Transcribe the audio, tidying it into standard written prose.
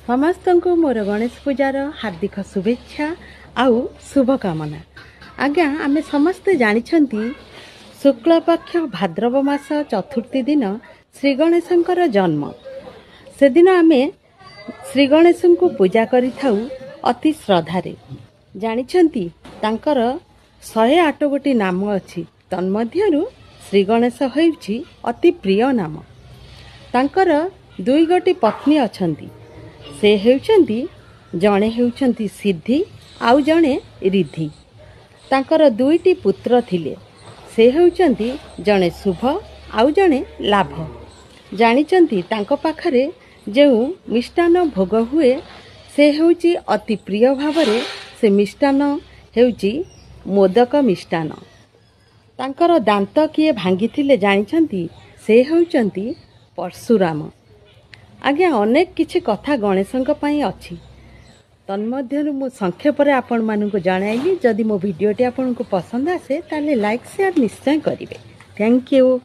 समस्त को मोर गणेश पूजार हार्दिक शुभेच्छा आउ शुभकामना। आज्ञा आमे समस्ते जानिछंती शुक्ल पक्ष भाद्रव मास चतुर्थी दिन श्री गणेशंकर जन्म। से दिन आमे श्री गणेश को पूजा करिथाउ अति श्रद्धारे। जानिछंती तांकर 108 गोटी नाम अछि, तन्मध्यरु श्री गणेश होइछि अति प्रिय नाम। तांकर 2 गोटी पत्नी अछंती, से हेउचंती जणे हेउचंती सिद्धि आउ जणे रिद्धि। तांकर 2टी पुत्र थिले, से हेउचंती जणे शुभ आउ जणे लाभ। जानिचंती तांको पाखरे जेउ मिष्टान भोग हुए से हेउची अति प्रिय भावरे से मिष्टान हेउची मोदक मिष्टान। तांकर दांत किए भांगिथिले जानिचंती, से हेउचंती परशुराम। आज्ञा अनेक किछि कथा गणेशंक पई अछि, तन्मध्यरु मु संक्षेपरे आपण मानकु जणाइली। जदि मो भिडियोटी आपनकु पसंद आसे ताले लाइक शेयर निश्चय करिवे। Thank you.